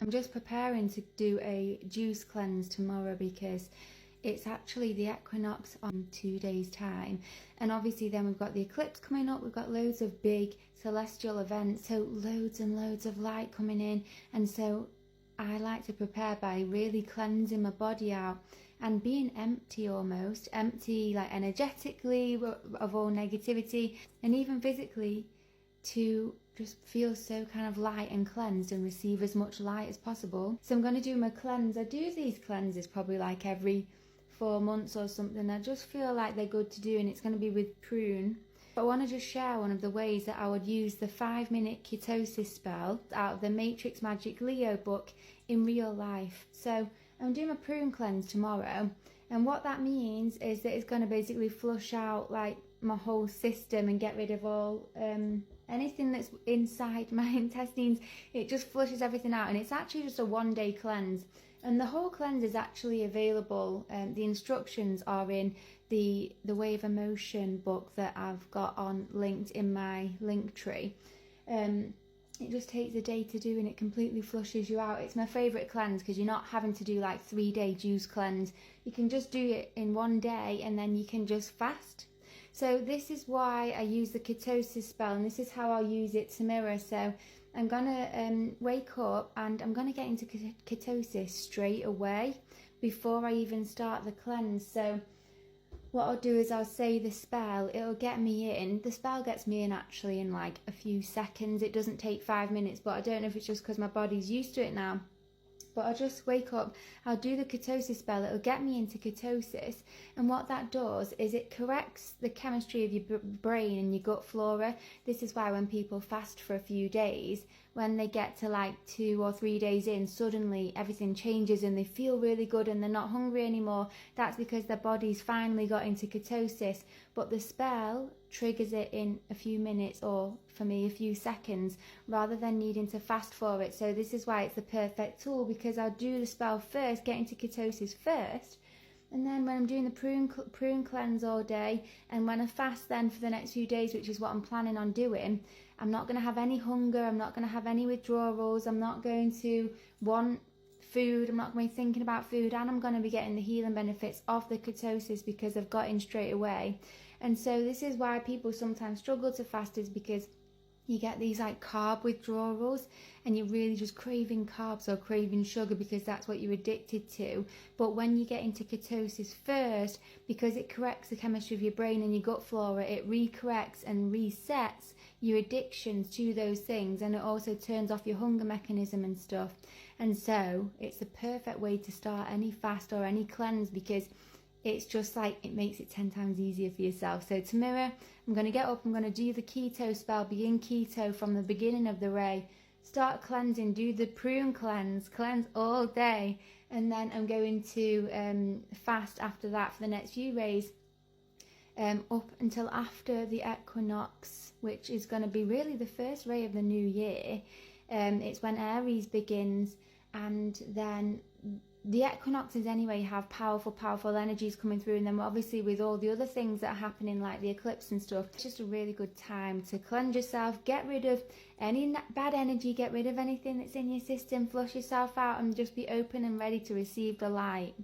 I'm just preparing to do a juice cleanse tomorrow because it's actually the equinox on 2 days time, and obviously then we've got the eclipse coming up. We've got loads of big celestial events, so loads and loads of light coming in, and so I like to prepare by really cleansing my body out and being empty, almost empty, like energetically of all negativity, and even physically, to just feel so kind of light and cleansed and receive as much light as possible. So I'm going to do my cleanse. I do these cleanses probably like every 4 months or something. I just feel like they're good to do, and it's going to be with prune. But I want to just share one of the ways that I would use the 5-minute ketosis spell out of the Matrix Magic Leo book in real life. So I'm doing a prune cleanse tomorrow, and what that means is that it's going to basically flush out like my whole system and get rid of all anything that's inside my intestines. It just flushes everything out, and it's actually just a 1-day cleanse. And the whole cleanse is actually available. The instructions are in the Way of Emotion book that I've got linked in my link tree. It just takes a day to do, and it completely flushes you out. It's my favourite cleanse because you're not having to do like 3-day juice cleanse. You can just do it in 1 day, and then you can just fast. So this is why I use the ketosis spell, and this is how I'll use it to mirror. So I'm going to wake up and I'm going to get into ketosis straight away before I even start the cleanse. So what I'll do is I'll say the spell, it'll get me in. The spell gets me in actually in like a few seconds. It doesn't take 5 minutes, but I don't know if it's just because my body's used to it now. But I'll just wake up, I'll do the ketosis spell, it'll get me into ketosis, and what that does is it corrects the chemistry of your brain and your gut flora. This is why when people fast for a few days, when they get to like 2 or 3 days in, suddenly everything changes and they feel really good and they're not hungry anymore. That's because their body's finally got into ketosis. But the spell triggers it in a few minutes, or for me a few seconds, rather than needing to fast for it. So this is why it's the perfect tool, because I'll do the spell first, get into ketosis first, and then when I'm doing the prune cleanse all day, and when I fast then for the next few days, which is what I'm planning on doing, I'm not going to have any hunger, I'm not going to have any withdrawals, I'm not going to want food, I'm not going to be thinking about food, and I'm going to be getting the healing benefits of the ketosis because I've got in straight away. And so this is why people sometimes struggle to fast, is because you get these like carb withdrawals and you're really just craving carbs or craving sugar because that's what you're addicted to. But when you get into ketosis first, because it corrects the chemistry of your brain and your gut flora, it recorrects and resets your addictions to those things, and it also turns off your hunger mechanism and stuff. And so it's the perfect way to start any fast or any cleanse, because it's just like, it makes it 10 times easier for yourself. So to mirror, I'm going to get up, I'm going to do the keto spell, begin keto from the beginning of the ray, start cleansing, do the prune cleanse all day, and then I'm going to fast after that for the next few rays, up until after the equinox, which is going to be really the first ray of the new year. It's when Aries begins, and then the equinoxes anyway have powerful energies coming through, and then obviously with all the other things that are happening like the eclipse and stuff, it's just a really good time to cleanse yourself, get rid of any bad energy, get rid of anything that's in your system, flush yourself out, and just be open and ready to receive the light.